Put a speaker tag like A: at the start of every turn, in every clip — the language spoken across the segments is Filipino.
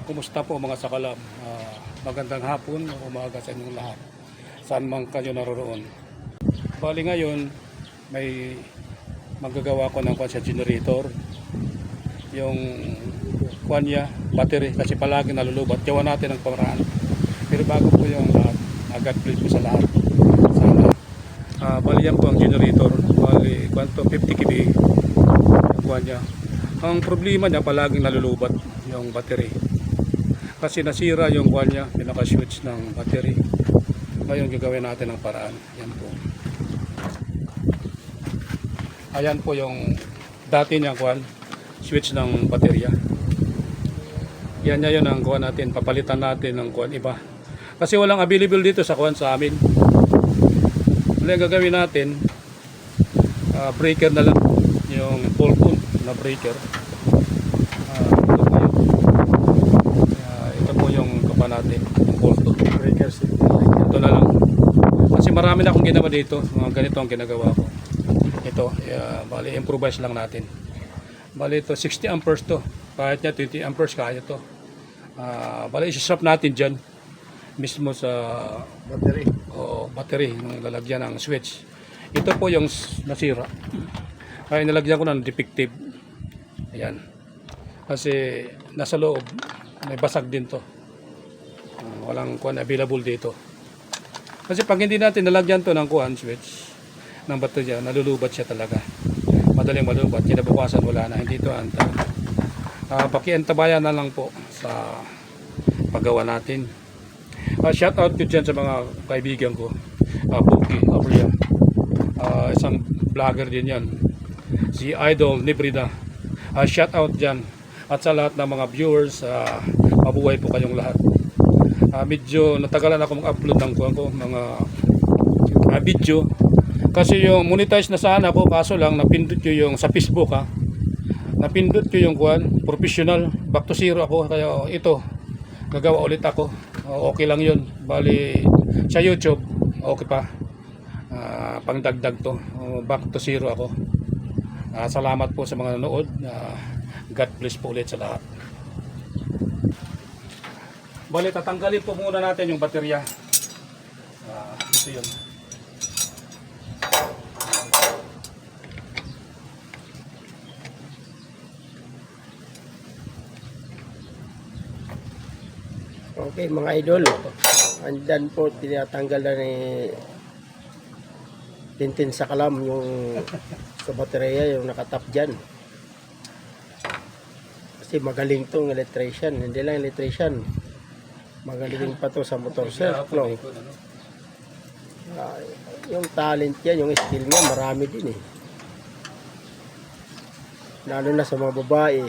A: Kumusta po mga sakalam? Magandang hapon o umaga sa inyong lahat. Saan man kayo naroroon. Bali ngayon, may magagawa ko ng kwan sa generator. Yung kwan niya, battery, kasi palagi nalulubat. Gawa natin ang pamaraan. Pero bago po yung lahat, agad please po sa lahat. Sana. Bali yan po ang generator. Bali, kwan to, 50 kV. Yung kwan niya. Ang problema niya, palaging nalulubat yung battery. Kasi nasira yung kwan niya, pinaka-switch ng battery. Ngayon gagawin natin ang paraan. Yan po. Ayan po yung dati niyang kwan, switch ng baterya. Yan niya yun ang kwan natin. Papalitan natin ng kwan iba. Kasi walang available dito sa kwan sa amin. Wala yung gagawin natin, breaker na lang. Yung pull-on na breaker. Natin yung volto breakers ito na lang kasi marami na akong ginawa dito, mga ganito ang ginagawa ko. Ito bali improvise lang natin. Bali ito 60 amperes to, kahit niya 20 amperes kaya to. Bali isaswap natin dyan mismo sa battery o battery ng lalagyan ng switch. Ito po yung nasira, kaya nilagyan ko ng defective. Ayan, kasi nasa loob may basag din to. Walang kuan available dito. Kasi pag hindi natin nalagyan to ng kuan switch ng baterya, nalulubat siya talaga. Madaling malulubat. Kinabukasan wala na. Hindi to anta. Pakiantabayan na lang po sa paggawa natin. Shout out ko dyan sa mga kaibigan ko. Buki, Abrian. Isang vlogger din yan. Si Idol Nibrida. Shout out dyan. At sa lahat ng mga viewers, mabuhay po kayong lahat. Medyo natagalan ako mag-upload ng mga video kasi yung monetize na sana ako, kaso lang napindot ko yung sa Facebook napindot ko yung professional, back to zero ako, kaya ito gagawa ulit ako. Okay lang yun, bali sa YouTube okay pa, pangdagdag to. Back to zero ako. Salamat po sa mga nanood. God bless po ulit sa lahat. Bali, tatanggalin po muna natin yung baterya. Ito yun.
B: Okay mga idol, andyan po tinatanggal na ni Tintin sa kalam yung sa baterya, yung nakatap dyan. Kasi magaling tong electrician, hindi lang electrician, magaling pa to sa motor flow. Yung talent yan, yung skill niya marami din lalo na sa mga babae.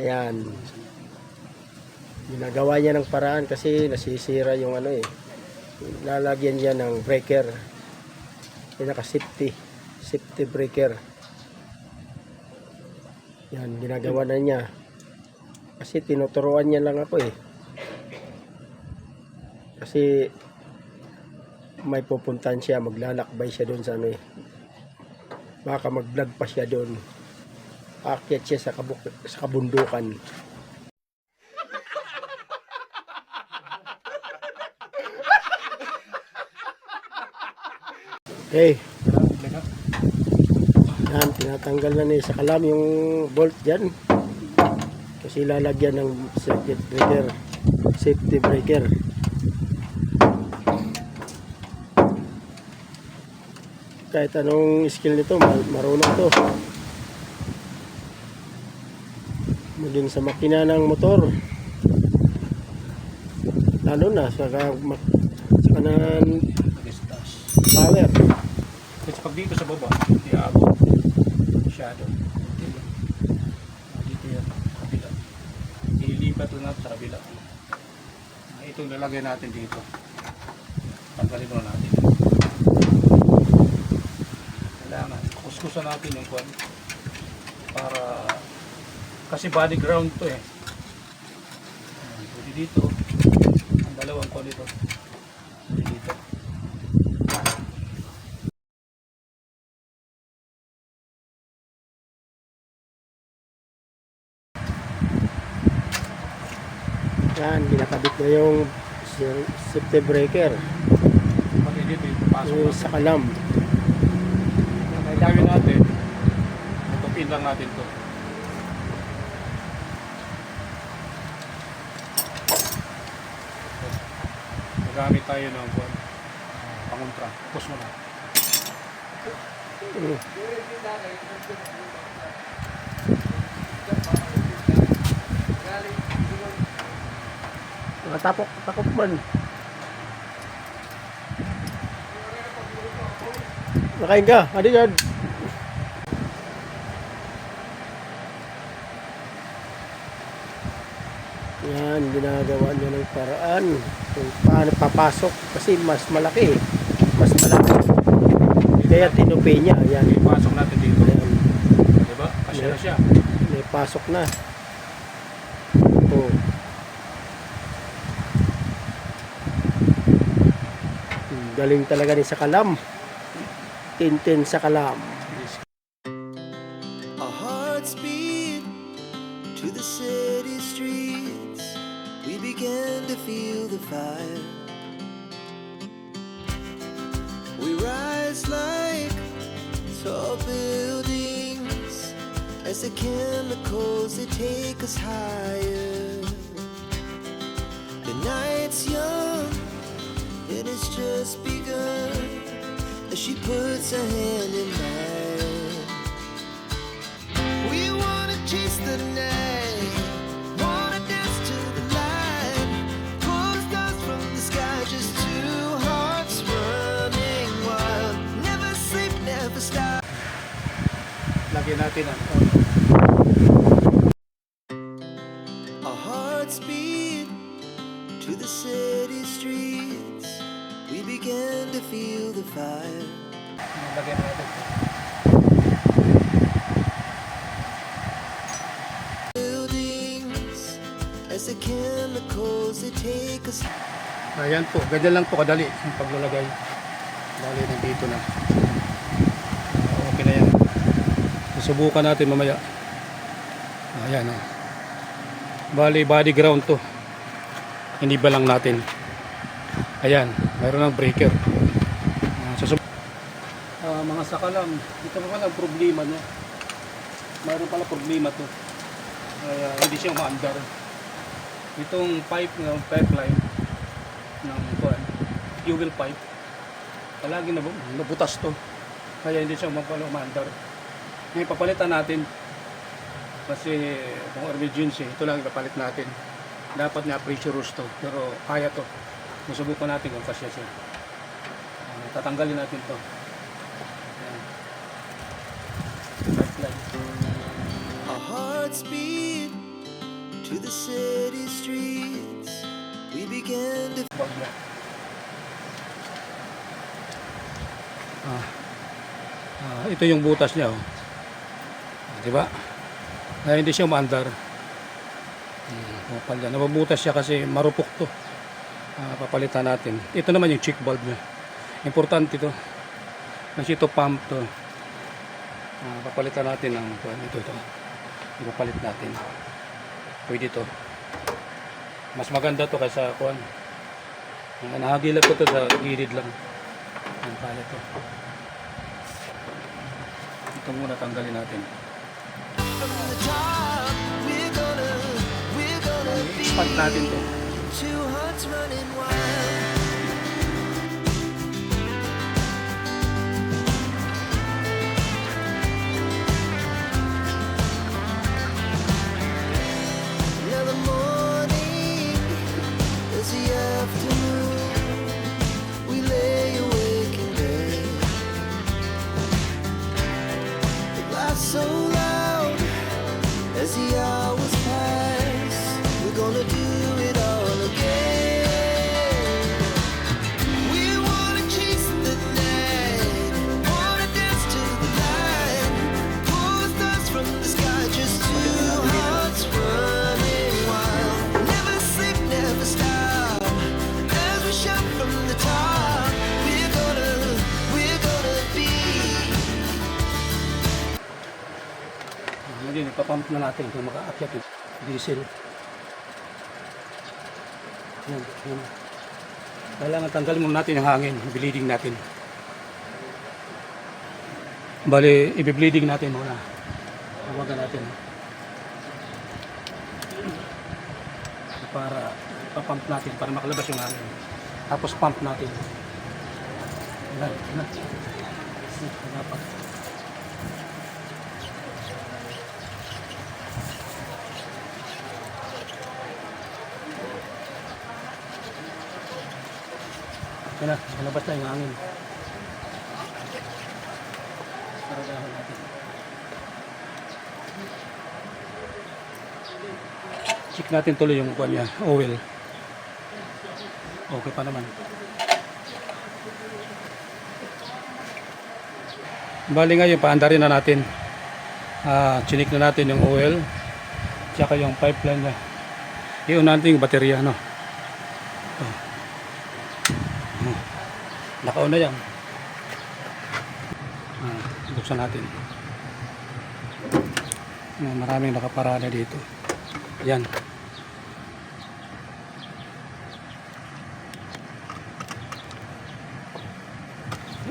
B: Ayan, ginagawa niya ng paraan kasi nasisira yung lalagyan niya ng breaker, pinaka safety breaker. Yan, ginagawa na niya kasi tinuturuan niya lang ako kasi may pupuntahan siya, maglalakbay siya doon sa baka mag-vlog pa siya doon, aakyat siya sa kabundukan. Okay. Yan, tinatanggal na sa kalam yung bolt dyan. Kasi lalagyan ng safety breaker. Kahit anong skill nito, marunong to. Maging sa makina ng motor. Lalo na sa kanan power.
A: Kasi pag dito sa baba, hindi abot masyado. Dito yan, kabila. Ililipat lang natin sa kabila. Itong lalagay natin dito. Tanggalin mo natin. Kailangan kuskusan natin yung kwan para kasi body ground to pwede dito ang dalawang kwan dito, pwede dito.
B: Yan, kinakabit na yung safety breaker.
A: Pati dito, pasok
B: Yung
A: na.
B: sa kalam.
A: Ang gagawin natin, tutupin lang natin to. Magamit tayo ng pangontra. Pus mo na.
B: Mm. Nakatapok, takop man. Nakain ka, adi yan. Yan, ginagawa niya ng paraan kung paano papasok kasi mas malaki. Mas malaki. Kaya tinupi niya. Yan.
A: Ipasok natin dito.
B: Yan.
A: Diba? Kasya na siya.
B: May pasok na. Oh. Galing talaga ni sa kalam. Tintin sa kalam.
C: Our hearts beat to the city streets. We began to feel the fire. We rise like tall buildings as the chemicals they take us higher. The night's young, it has just begun as she puts her hand in mine. We wanna chase the night, wanna dance to the light, pull the stars from the sky, just two hearts running wild. Never sleep, never stop.
A: Lagyan natin ang
C: Our hearts beat to the city streets. We began to feel the fire.
A: lagyan natin ito.
C: Buildings as the chemicals they take us.
A: Ayan po, ganyan lang po kadali yung paglalagay. Bali, nandito na. Okay na yan. Susubukan natin mamaya. Ayan o. Bali, body ground to. Iniba lang natin. Ayan, mayroon ng breaker. Mga sakalam, ito pa pala ang problema niya. Mayroon pala problema to. Kaya hindi siya umaandar. Itong pipeline ng fuel pipe, palagi nabutas to. Kaya hindi siya umaandar. Ngayon papalitan natin. Kasi kung emergency, ito lang ipapalit natin. Dapat niya pressure to, pero kaya to. Susubukan natin kung kasya siya. Tatanggalin natin to. Ayan. Pipeline.
C: Our hearts beat to the city streets. We began to
A: Bag niya. Ito yung butas niya, oh. Diba? Hindi siya umaandar. Kapal yan. Nababutas siya kasi marupok to. Papalitan natin. Ito naman yung check valve niya. Importante ito. Kasi ito pump to. Papalitan natin ng ito. Ipapalit natin. Pwede ito. Mas maganda to kaysa kuan. Nahagilap ko to sa gilid lang. Ang pala to. Ito muna tanggalin natin.
C: from the top. We're gonna be
A: I-expand natin to.
C: two hearts running wild. Now the morning is the afternoon. We lay awake in bed. The laughs so loud as the hours pass. We're gonna do it all again. We wanna chase the night, wanna dance to the light, pull the stars from the sky, just two hearts running wild. Never sleep, never stop, as we shout from the top. We're gonna be.
A: Ngayon, ipapump na natin kung makaakyat yung diesel. Yan, yan. Kailangan tanggalin muna natin ang hangin, bleeding natin. Bali, i-bleeding natin muna. Hawagan natin. Para pa-pump natin, para makalabas yung hangin. Tapos pump natin. Yan, yan. Dapat. Yan na, malabas na yung hangin. Paragahan natin. Check natin tuloy yung kuwan niya, oil. Okay pa naman. Bali ngayon, paandarin na natin. Chinik na natin yung oil. Tsaka yung pipeline niya. Iyon natin yung baterya, no? Nakauna yan. Buksan natin. Maraming nakaparada dito. Yan.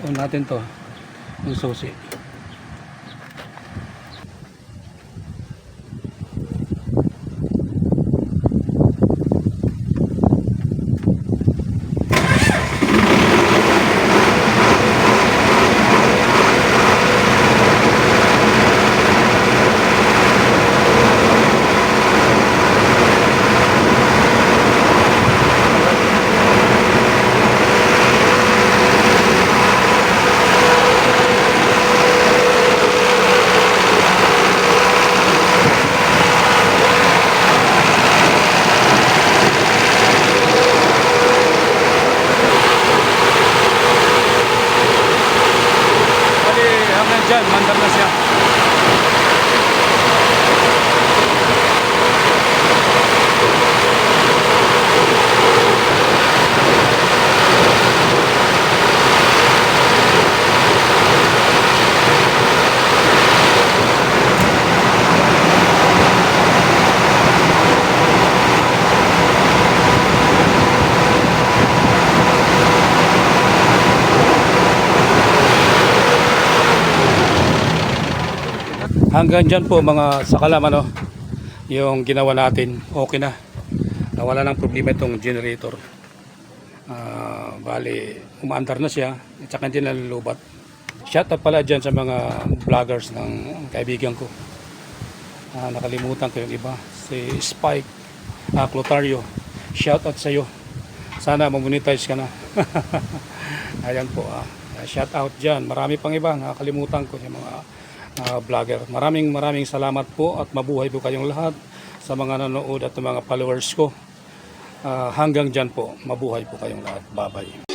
A: On natin to. Yung susi. Diyan, mandar na siya. Hanggang dyan po mga sakalam, ano, yung ginawa natin, okay na. Nawala ng problema itong generator. Bali, umaandar na siya at saka hindi nalulubat. Shoutout pala dyan sa mga vloggers ng kaibigan ko. Nakalimutan ko yung iba. Si Spike Clotario. Shoutout sa iyo. Sana mamonetize ka na. Ayan po. Shoutout dyan. Marami pang iba. Nakalimutan ko yung mga vlogger. Maraming salamat po at mabuhay po kayong lahat sa mga nanood at mga followers ko. Hanggang dyan po, mabuhay po kayong lahat. Bye-bye.